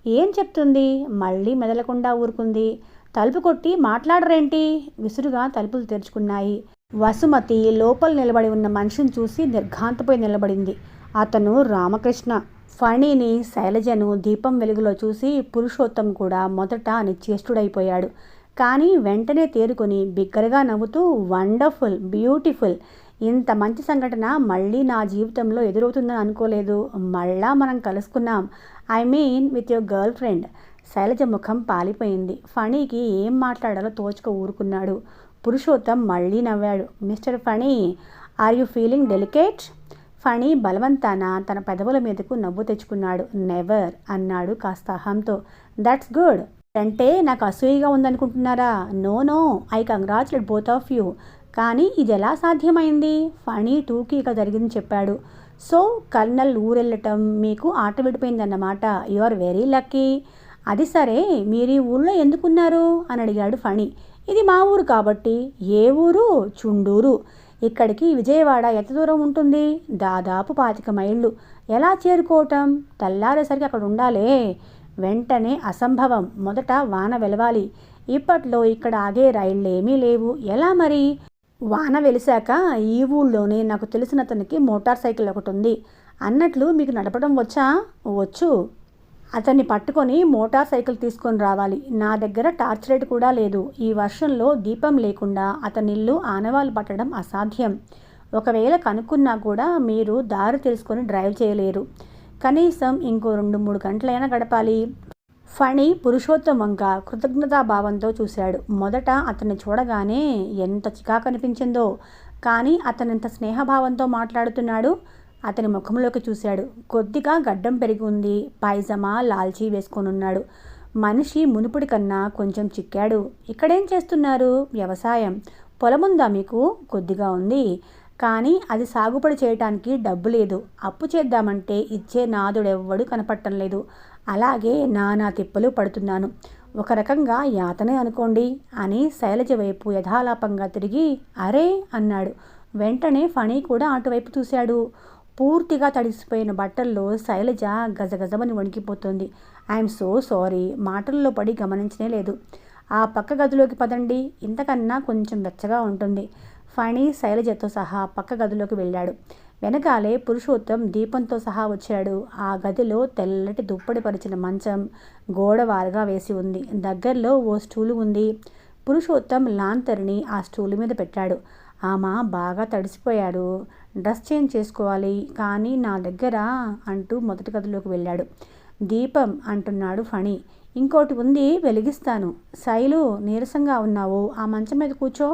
ఏం చెప్తుంది? మళ్ళీ మెదలకుండా ఊరుకుంది. తలుపు కొట్టి మాట్లాడరేంటి? విసురుగా తలుపులు తెరుచుకున్నాయి. వసుమతి లోపల నిలబడి ఉన్న మనిషిని చూసి నిర్ఘాంతపోయి నిలబడింది. అతను రామకృష్ణ. ఫణిని, శైలజను దీపం వెలుగులో చూసి పురుషోత్తం కూడా మొదట నిశ్చేష్టుడైపోయాడు. కానీ వెంటనే తేరుకొని బిగ్గరగా నవ్వుతూ వండర్ఫుల్, బ్యూటిఫుల్, ఇంత మంచి సంఘటన మళ్ళీ నా జీవితంలో ఎదురవుతుందని అనుకోలేదు. మళ్ళా మనం కలుసుకున్నాం. I mean with your girlfriend. Shailaja ముఖం పాలిపోయింది. ఫణీకి ఏం మాట్లాడాలో తోచుక ఊరుకున్నాడు. పురుషోత్తం మళ్ళీ నవ్వాడు. Mister Phani, are you feeling delicate? Phani బలవంతాన తన పెదవుల మీదకు నవ్వు తెచ్చుకున్నాడు. నెవర్ అన్నాడు కాస్త అహంతో. That's good. అంటే నాకు అసూయగా ఉందనుకుంటున్నారా? No no, I congratulate both of you. కానీ ఇది ఎలా సాధ్యమైంది? ఫణీ టూకీగా జరిగింది చెప్పాడు. సో కర్నల్ ఊరెళ్ళటం మీకు ఆట విడిపోయిందన్నమాట. You are very lucky. అది సరే, మీరు ఈ ఊళ్ళో ఎందుకున్నారు అని అడిగాడు ఫణి. ఇది మా ఊరు కాబట్టి. ఏ ఊరు? చుండూరు. ఇక్కడికి విజయవాడ ఎంత దూరం ఉంటుంది? దాదాపు 25 మైళ్ళు. ఎలా చేరుకోవటం? తెల్లారేసరికి అక్కడ ఉండాలే. వెంటనే అసంభవం. మొదట వాన వెలవాలి. ఇప్పట్లో ఇక్కడ ఆగే రైళ్ళేమీ లేవు. ఎలా మరి? వాన వెలిశాక ఈ ఊళ్ళోనే నాకు తెలిసిన అతనికి మోటార్ సైకిల్ ఒకటి ఉంది. అన్నట్లు మీకు నడపడం వచ్చా? వచ్చు. అతన్ని పట్టుకొని మోటార్ సైకిల్ తీసుకొని రావాలి. నా దగ్గర టార్చ్ లైట్ కూడా లేదు. ఈ వర్షంలో దీపం లేకుండా అతని ఇల్లు ఆనవాలు పట్టడం అసాధ్యం. ఒకవేళ కనుక్కున్నా కూడా మీరు దారి తెలుసుకొని డ్రైవ్ చేయలేరు. కనీసం ఇంకో 2-3 గంటలైనా గడపాలి. ఫణి పురుషోత్తం వంక కృతజ్ఞతాభావంతో చూశాడు. మొదట అతన్ని చూడగానే ఎంత చికాకు అనిపించిందో. కానీ అతనింత స్నేహభావంతో మాట్లాడుతున్నాడు. అతని ముఖంలోకి చూశాడు. కొద్దిగా గడ్డం పెరిగి ఉంది. పైజమా లాల్చీ వేసుకొనున్నాడు. మనిషి మునుపుడి కన్నా కొంచెం చిక్కాడు. ఇక్కడేం చేస్తున్నారు? వ్యవసాయం. పొలముందా మీకు? కొద్దిగా ఉంది. కానీ అది సాగుబడి చేయటానికి డబ్బు లేదు. అప్పు చేద్దామంటే ఇచ్చే నాదుడెవ్వడు కనపడటం లేదు. అలాగే నానా తిప్పలు పడుతున్నాను. ఒక రకంగా యాతనే అనుకోండి అని శైలజ వైపు యథాలాపంగా తిరిగి అరే అన్నాడు. వెంటనే ఫణి కూడా అటువైపు చూశాడు. పూర్తిగా తడిసిపోయిన బట్టల్లో శైలజ గజగజమని వణికిపోతుంది. I'm so sorry. మాటల్లో పడి గమనించనే లేదు. ఆ పక్క గదిలోకి పదండి, ఇంతకన్నా కొంచెం వెచ్చగా ఉంటుంది. ఫణి శైలజతో సహా పక్క గదిలోకి వెళ్ళాడు. వెనకాలే పురుషోత్తం దీపంతో సహా వచ్చాడు. ఆ గదిలో తెల్లటి దుప్పటి పరిచిన మంచం గోడవారుగా వేసి ఉంది. దగ్గరలో ఓ స్టూలు ఉంది. పురుషోత్తం లాంతర్ని ఆ స్టూలు మీద పెట్టాడు. ఆమె బాగా తడిసిపోయాడు. డ్రెస్ చేంజ్ చేసుకోవాలి. కానీ నా దగ్గర అంటూ మొదటి గదిలోకి వెళ్ళాడు. దీపం అంటున్నాడు ఫణి. ఇంకోటి ఉంది, వెలిగిస్తాను. శైలు, నీరసంగా ఉన్నావు, ఆ మంచం మీద కూర్చో.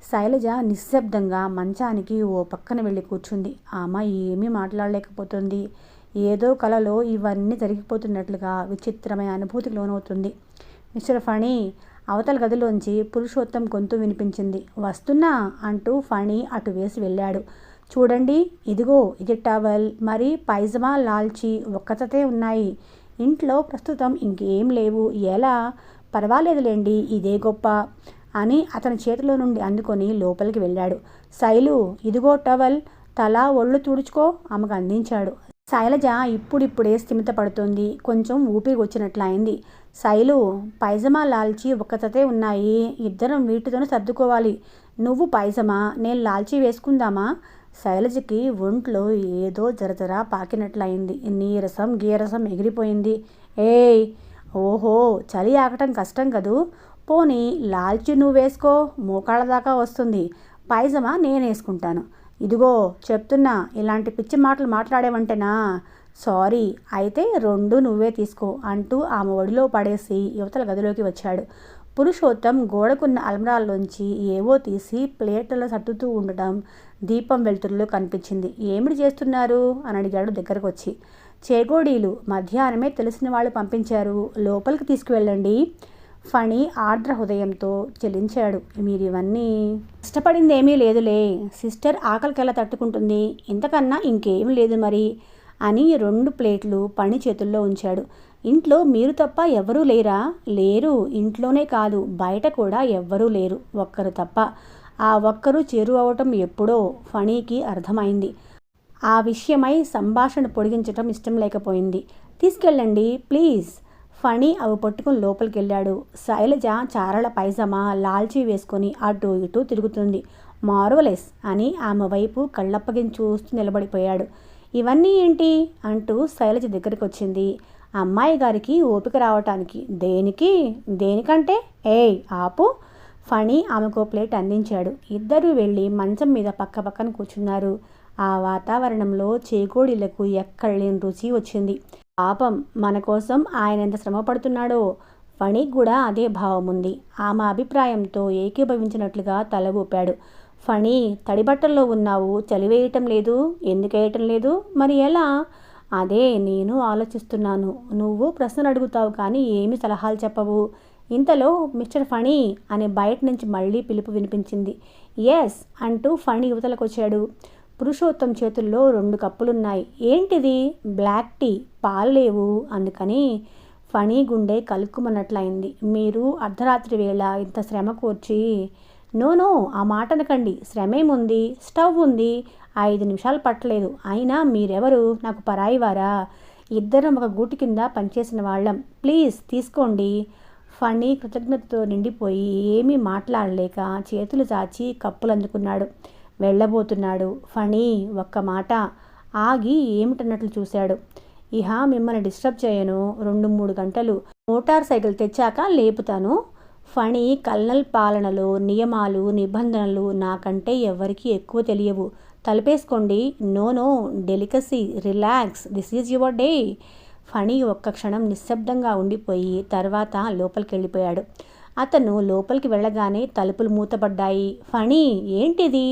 శైలజ నిశ్శబ్దంగా మంచానికి ఓ పక్కన వెళ్ళి కూర్చుంది. ఆమె ఏమీ మాట్లాడలేకపోతుంది. ఏదో కలలో ఇవన్నీ జరిగిపోతున్నట్లుగా విచిత్రమైన అనుభూతికి లోనవుతుంది. మిస్టర్ ఫణి, అవతల గదిలోంచి పురుషోత్తం గొంతు వినిపించింది. వస్తున్నా అంటూ ఫణి అటు వేసి వెళ్ళాడు. చూడండి, ఇదిగో ఇది టవల్, మరి పైజమా లాల్చీ ఒక్కతే ఉన్నాయి. ఇంట్లో ప్రస్తుతం ఇంకేం లేవు. ఎలా? పర్వాలేదులేండి, ఇదే గొప్ప అని అతని చేతిలో నుండి అందుకొని లోపలికి వెళ్ళాడు. శైలు, ఇదిగో టవల్, తల ఒళ్ళు తుడుచుకో ఆమెకు అందించాడు. శైలజ ఇప్పుడిప్పుడే స్థిమితపడుతుంది. కొంచెం ఊపిరి వచ్చినట్లయింది. శైలు, పైజమా లాల్చీ ఒక్కతే ఉన్నాయి. ఇద్దరం వీటితోనే సర్దుకోవాలి. నువ్వు పైజమా, నేను లాల్చీ వేసుకుందామా? శైలజకి ఒంట్లో ఏదో జరజర పాకినట్లయింది. నీరసం గీరసం ఎగిరిపోయింది. ఏయ్, ఓహో, చలి ఆకటం కష్టం కదూ. పోనీ లాల్చీ నువ్వు వేసుకో, మోకాళ్ళ దాకా వస్తుంది. పైజమా నేను వేసుకుంటాను. ఇదిగో చెప్తున్నా, ఇలాంటి పిచ్చి మాటలు మాట్లాడేవంటేనా? సారీ, అయితే 2 నువ్వే తీసుకో అంటూ ఆమె ఒడిలో పడేసి యువతల గదిలోకి వచ్చాడు. పురుషోత్తం గోడకున్న అల్మరాల్లోంచి ఏవో తీసి ప్లేట్లలో సర్దుతూ ఉండటం దీపం వెలుతురులో కనిపించింది. ఏమిటి చేస్తున్నారు అని అడిగాడు దగ్గరకు వచ్చి. చేగోడీలు మధ్యాహ్నమే తెలిసిన వాళ్ళు పంపించారు, లోపలికి తీసుకువెళ్ళండి. ఫణి ఆర్ద్ర హృదయంతో చెల్లించాడు. మీరు ఇవన్నీ ఇష్టపడింది ఏమీ లేదులే. సిస్టర్ ఆకలికి ఎలా తట్టుకుంటుంది? ఇంతకన్నా ఇంకేం లేదు మరి అని 2 ప్లేట్లు ఫణి చేతుల్లో ఉంచాడు. ఇంట్లో మీరు తప్ప ఎవరూ లేరా? లేరు. ఇంట్లోనే కాదు, బయట కూడా ఎవ్వరూ లేరు, ఒక్కరు తప్ప. ఆ ఒక్కరు చేరువవటం ఎప్పుడో ఫణికి అర్థమైంది. ఆ విషయమై సంభాషణ పొడిగించటం ఇష్టం లేకపోయింది. తీసుకెళ్ళండి ప్లీజ్. ఫణి అవి పట్టుకుని లోపలికి వెళ్ళాడు. శైలజ చారల పైజమా లాల్చీ వేసుకొని అటు ఇటు తిరుగుతుంది. మార్వలెస్ అని ఆమె వైపు కళ్ళప్పగించి చూస్తూ నిలబడిపోయాడు. ఇవన్నీ ఏంటి అంటూ శైలజ దగ్గరికి వచ్చింది. అమ్మాయి గారికి ఓపిక రావటానికి. దేనికి? దేనికంటే ఏయ్ ఆపు. ఫణి ఆమెకో ప్లేట్ అందించాడు. ఇద్దరూ వెళ్ళి మంచం మీద పక్క పక్కన కూర్చున్నారు. ఆ వాతావరణంలో చేకోడీలకు ఎక్కడలేని రుచి వచ్చింది. పాపం, మన కోసం ఆయన ఎంత శ్రమ పడుతున్నాడో. ఫణికి కూడా అదే భావం ఉంది. ఆమె అభిప్రాయంతో ఏకీభవించినట్లుగా తల ఊపాడు. ఫణి, తడిబట్టల్లో ఉన్నావు, చలివేయటం లేదు. ఎందుకేయటం లేదు? మరి ఎలా? అదే నేను ఆలోచిస్తున్నాను. నువ్వు ప్రశ్నలు అడుగుతావు కానీ ఏమి సలహాలు చెప్పవు. ఇంతలో మిస్టర్ ఫణి అనే బయట నుంచి మళ్ళీ పిలుపు వినిపించింది. ఎస్ అంటూ ఫణి యువతలకొచ్చాడు. పురుషోత్తం చేతుల్లో 2 కప్పులున్నాయి. ఏంటిది? Black tea. పాలు లేవు. అందుకని ఫణి గుండె కలుక్కుమన్నట్లయింది. మీరు అర్ధరాత్రి వేళ ఇంత శ్రమ కోర్చి? నో, ఆ మాట అనకండి. శ్రమేముంది? స్టవ్ ఉంది. 5 నిమిషాలు పట్టలేదు. అయినా మీరెవరు? నాకు పరాయివారా? ఇద్దరం ఒక గూటి కింద పనిచేసిన వాళ్ళం. ప్లీజ్ తీసుకోండి. ఫణి కృతజ్ఞతతో నిండిపోయి ఏమీ మాట్లాడలేక చేతులు చాచి కప్పులు అందుకున్నాడు. వెళ్ళబోతున్నాడు. ఫణి ఒక్క మాట ఆగి ఏమిటన్నట్లు చూశాడు. ఇహ మిమ్మల్ని డిస్టర్బ్ చేయను. 2-3 గంటలు మోటార్ సైకిల్ తెచ్చాక లేపుతాను. ఫణి కల్నల్ పాలనలో నియమాలు నిబంధనలు నాకంటే ఎవరికి ఎక్కువ తెలియవు. తలుపేసుకోండి. No, delicacy, relax, this is your day. Phani ఒక్క క్షణం నిశ్శబ్దంగా ఉండిపోయి తర్వాత లోపలికి వెళ్ళిపోయాడు. అతను లోపలికి వెళ్ళగానే తలుపులు మూతపడ్డాయి. ఫణి, ఏంటిది?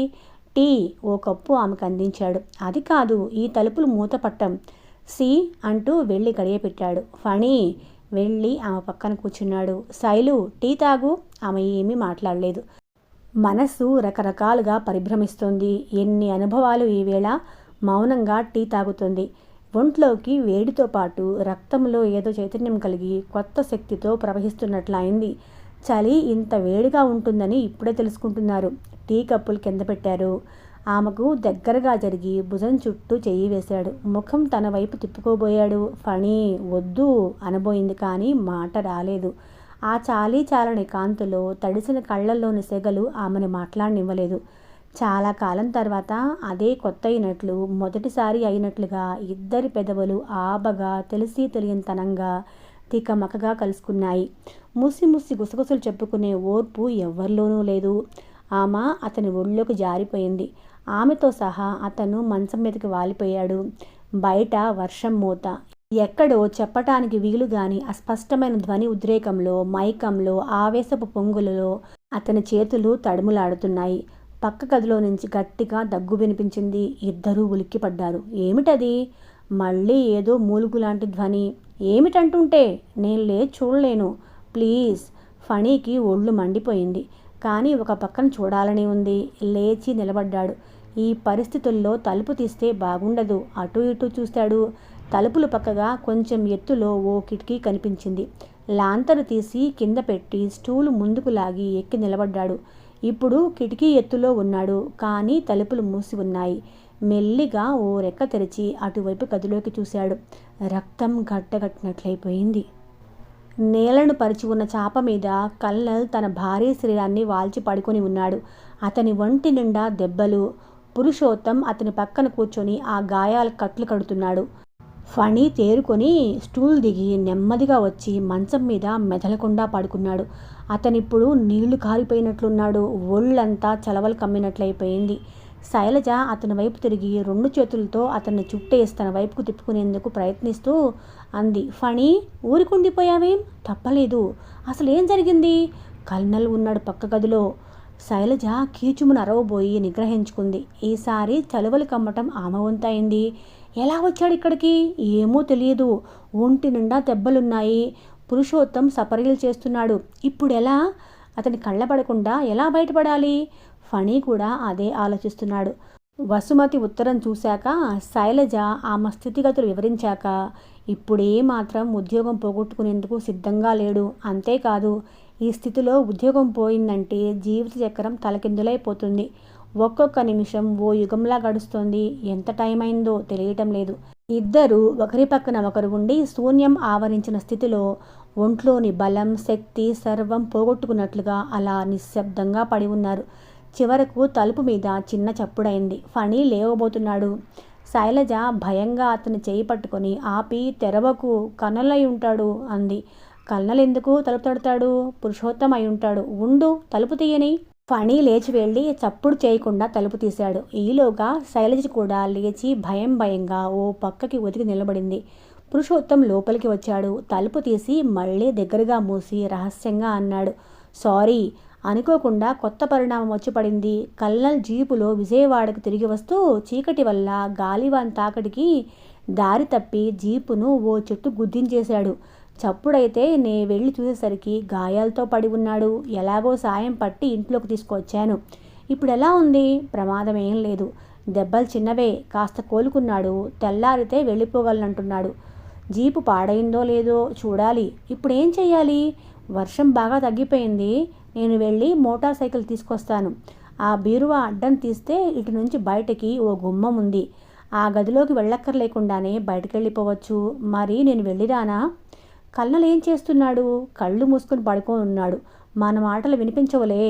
టీ. ఓ కప్పు ఆమెకు అందించాడు. అది కాదు, ఈ తలుపులు మూతపట్టం. సి అంటూ వెళ్ళి గడియ పెట్టాడు. ఫణి వెళ్ళి ఆమె పక్కన కూర్చున్నాడు. శైలు, టీ తాగు. ఆమె ఏమీ మాట్లాడలేదు. మనస్సు రకరకాలుగా పరిభ్రమిస్తోంది. ఎన్ని అనుభవాలు ఈవేళ మౌనంగా టీ తాగుతుంది. ఒంట్లోకి వేడితో పాటు రక్తంలో ఏదో చైతన్యం కలిగి కొత్త శక్తితో ప్రవహిస్తున్నట్లయింది. చలి ఇంత వేడిగా ఉంటుందని ఇప్పుడే తెలుసుకుంటున్నారు. టీ కప్పులు కింద పెట్టారు. ఆమెకు దగ్గరగా జరిగి భుజం చుట్టూ చెయ్యి వేశాడు. ముఖం తన వైపు తిప్పుకోబోయాడు. ఫణి వద్దు అనబోయింది కానీ మాట రాలేదు. ఆ చాలని కాంతిలో తడిసిన కళ్ళల్లోని సెగలు ఆమెను మాట్లాడనివ్వలేదు. చాలా కాలం తర్వాత అదే కొత్త అయినట్లు, మొదటిసారి అయినట్లుగా ఇద్దరి పెదవులు ఆబగా తెలిసి తెలియనితనంగా తికమకగా కలుసుకున్నాయి. ముసి గుసగుసలు చెప్పుకునే ఓర్పు ఎవ్వరిలోనూ లేదు. ఆమె అతని ఒళ్ళోకి జారిపోయింది. ఆమెతో సహా అతను మంచం మీదకి వాలిపోయాడు. బయట వర్షం మూత. ఎక్కడో చెప్పటానికి వీలుగాని అస్పష్టమైన ధ్వని ఉద్రేకంలో, మైకంలో, ఆవేశపు పొంగులలో అతని చేతులు తడుములాడుతున్నాయి. పక్క గదిలో నుంచి గట్టిగా దగ్గు వినిపించింది. ఇద్దరూ ఉలిక్కిపడ్డారు. ఏమిటది? మళ్ళీ ఏదో మూలుగులాంటి ధ్వని. ఏమిటంటుంటే? నేను లేచి చూడలేను. ప్లీజ్. ఫణికి ఒళ్ళు మండిపోయింది. కానీ ఒక పక్కన చూడాలని ఉంది. లేచి నిలబడ్డాడు. ఈ పరిస్థితుల్లో తలుపు తీస్తే బాగుండదు. అటు ఇటు చూశాడు. తలుపులు పక్కగా కొంచెం ఎత్తులో ఓ కిటికీ కనిపించింది. లాంతరు తీసి కింద పెట్టి స్టూలు ముందుకు లాగి ఎక్కి నిలబడ్డాడు. ఇప్పుడు కిటికీ ఎత్తులో ఉన్నాడు. కానీ తలుపులు మూసి ఉన్నాయి. మెల్లిగా ఓ రెక్క తెరిచి అటువైపు గదిలోకి చూశాడు. రక్తం గట్టగట్టినట్లయిపోయింది. నేలను పరిచి ఉన్న చాప మీద కల్నల్ తన భారీ శరీరాన్ని వాల్చి పడుకొని ఉన్నాడు. అతని ఒంటి నిండా దెబ్బలు. పురుషోత్తం అతని పక్కన కూర్చొని ఆ గాయాల కట్లు కడుతున్నాడు. ఫణి తేరుకొని స్టూల్ దిగి నెమ్మదిగా వచ్చి మంచం మీద మెదలకుండా పడుకున్నాడు. అతనిప్పుడు నీళ్లు కారిపోయినట్లున్నాడు. ఒళ్ళంతా చలవలు కమ్మినట్లయిపోయింది. శైలజ అతని వైపు తిరిగి 2 చేతులతో అతన్ని చుట్టేసి తన వైపుకు తిప్పుకునేందుకు ప్రయత్నిస్తూ అంది. ఫణి, ఊరికుండిపోయావేం? తప్పలేదు. అసలేం జరిగింది? కల్నల్ ఉన్నాడు పక్క గదిలో. శైలజ కీచుమును అరవబోయి నిగ్రహించుకుంది. ఈసారి చలువలు కమ్మటం ఆమె వంతైంది. ఎలా వచ్చాడు ఇక్కడికి? ఏమో తెలియదు. ఒంటి నిండా దెబ్బలున్నాయి. పురుషోత్తం సపర్యలు చేస్తున్నాడు. ఇప్పుడెలా? అతని కళ్ళబడకుండా ఎలా బయటపడాలి? ఫణి కూడా అదే ఆలోచిస్తున్నాడు. వసుమతి ఉత్తరం చూశాక, శైలజ ఆమె స్థితిగతులు వివరించాక ఇప్పుడే మాత్రం ఉద్యోగం పోగొట్టుకునేందుకు సిద్ధంగా లేడు. అంతేకాదు, ఈ స్థితిలో ఉద్యోగం పోయిందంటే జీవిత చక్రం తలకిందులైపోతుంది. ఒక్కొక్క నిమిషం ఓ యుగంలా గడుస్తోంది. ఎంత టైం అయిందో తెలియటం లేదు. ఇద్దరూ ఒకరి పక్కన ఒకరు ఉండి శూన్యం ఆవరించిన స్థితిలో ఒంట్లోని బలం, శక్తి సర్వం పోగొట్టుకున్నట్లుగా అలా నిశ్శబ్దంగా పడి ఉన్నారు. చివరకు తలుపు మీద చిన్న చప్పుడైంది. ఫణి లేవబోతున్నాడు. శైలజ భయంగా అతని చేయి పట్టుకొని ఆపి, తెరవకు, కనలై ఉంటాడు అంది. కల్నల్ ఎందుకు తలుపు తడతాడు? పురుషోత్తం అయి ఉంటాడు. ఉండు, తలుపు తీయని. ఫణి లేచి వెళ్ళి చప్పుడు చేయకుండా తలుపు తీశాడు. ఈలోగా శైలజ కూడా లేచి భయంగా ఓ పక్కకి ఒదిగి నిలబడింది. పురుషోత్తం లోపలికి వచ్చాడు. తలుపు తీసి మళ్ళీ దగ్గరగా మూసి రహస్యంగా అన్నాడు, సారీ, అనుకోకుండా కొత్త పరిణామం వచ్చి పడింది. కల్నల్ జీపులో విజయవాడకు తిరిగి వస్తూ చీకటి వల్ల గాలివాన్ తాకడికి దారి తప్పి జీపును ఓ చెట్టు గుద్దించేశాడు. చప్పుడైతే నే వెళ్ళి చూసేసరికి గాయాలతో పడి ఉన్నాడు. ఎలాగో సాయం పట్టి ఇంట్లోకి తీసుకొచ్చాను. ఇప్పుడు ఎలా ఉంది? ప్రమాదం ఏం లేదు. దెబ్బలు చిన్నవే. కాస్త కోలుకున్నాడు. తెల్లారితే వెళ్ళిపోగలనంటున్నాడు. జీపు పాడైందో లేదో చూడాలి. ఇప్పుడేం చెయ్యాలి? వర్షం బాగా తగ్గిపోయింది. నేను వెళ్ళి మోటార్ సైకిల్ తీసుకొస్తాను. ఆ బీరువా అడ్డం తీస్తే ఇటు నుంచి బయటకి ఓ గుమ్మం ఉంది. ఆ గదిలోకి వెళ్ళక్కర్లేకుండానే బయటకెళ్ళిపోవచ్చు. మరి నేను వెళ్ళిరానా? కల్నల్ ఏం చేస్తున్నాడు? కళ్ళు మూసుకొని పడుకొని ఉన్నాడు. మన మాటలు వినిపించవలే.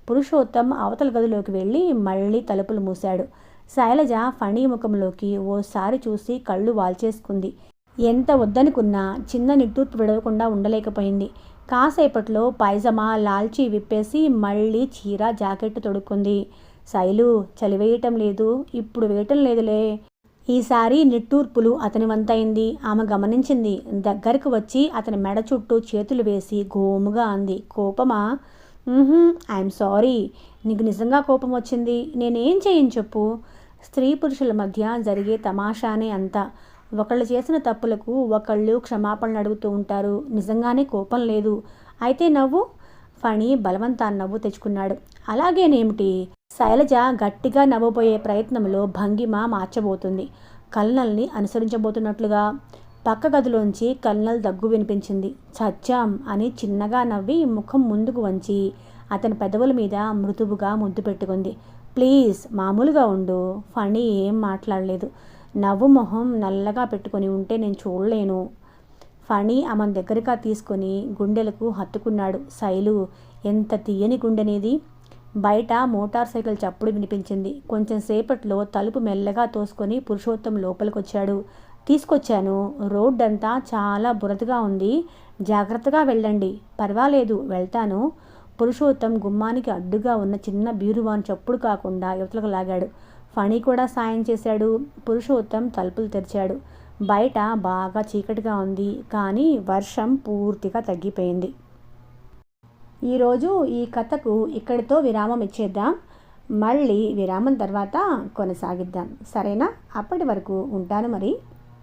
పురుషోత్తం అవతల గదిలోకి వెళ్ళి మళ్ళీ తలుపులు మూశాడు. శైలజ ఫణి ముఖంలోకి ఓసారి చూసి కళ్ళు వాల్చేసుకుంది. ఎంత వద్దనుకున్నా చిన్న నిట్టూర్పు విడవకుండా ఉండలేకపోయింది. కాసేపట్లో పైజమా లాల్చీ విప్పేసి మళ్ళీ చీర జాకెట్ తొడుక్కుంది. శైలు, చలివేయటం లేదు. ఇప్పుడు వేయటం లేదులే. ఈసారి నిట్టూర్పులు అతని వంతైంది. ఆమె గమనించింది. దగ్గరకు వచ్చి అతని మెడ చుట్టూ చేతులు వేసి గోముగా అంది, కోపమా? I'm sorry. నీకు నిజంగా కోపం వచ్చింది. నేనేం చేయను చెప్పు? స్త్రీ పురుషుల మధ్య జరిగే తమాషానే అంతా. ఒకళ్ళు చేసిన తప్పులకు ఒకళ్ళు క్షమాపణలు అడుగుతూ ఉంటారు. నిజంగానే కోపం లేదు. అయితే నవ్వు. ఫణి బలవంతాన్ని నవ్వు తెచ్చుకున్నాడు. అలాగేనేమిటి? శైలజ గట్టిగా నవ్వబోయే ప్రయత్నంలో భంగిమ మార్చబోతుంది. కల్నల్ని అనుసరించబోతున్నట్లుగా. పక్క గదిలోంచి కల్నల్ దగ్గు వినిపించింది. చచ్చాం అని చిన్నగా నవ్వి ముఖం ముందుకు వంచి అతని పెదవుల మీద మృదువుగా ముద్దు పెట్టుకుంది. ప్లీజ్ మామూలుగా ఉండు. ఫణి ఏం మాట్లాడలేదు. నవ్వు మొహం నల్లగా పెట్టుకొని ఉంటే నేను చూడలేను. ఫణి ఆమెను దగ్గరగా తీసుకొని గుండెలకు హత్తుకున్నాడు. శైలు, ఎంత తీయని గుండెనేది. బయట మోటార్ సైకిల్ చప్పుడు వినిపించింది. కొంచెం సేపట్లో తలుపు మెల్లగా తోసుకొని పురుషోత్తం లోపలికొచ్చాడు. తీసుకొచ్చాను. రోడ్డంతా చాలా బురదగా ఉంది. జాగ్రత్తగా వెళ్ళండి. పర్వాలేదు, వెళ్తాను. పురుషోత్తం గుమ్మానికి అడ్డుగా ఉన్న చిన్న బీరువాను చప్పుడు కాకుండా యువతలకు లాగాడు. ఫణి కూడా సాయం చేశాడు. పురుషోత్తం తలుపులు తెరిచాడు. బయట బాగా చీకటిగా ఉంది. కానీ వర్షం పూర్తిగా తగ్గిపోయింది. ఈరోజు ఈ కథకు ఇక్కడితో విరామం ఇచ్చేద్దాం. మళ్ళీ విరామం తర్వాత కొనసాగిద్దాం. సరేనా? అప్పటి వరకు ఉంటాను మరి.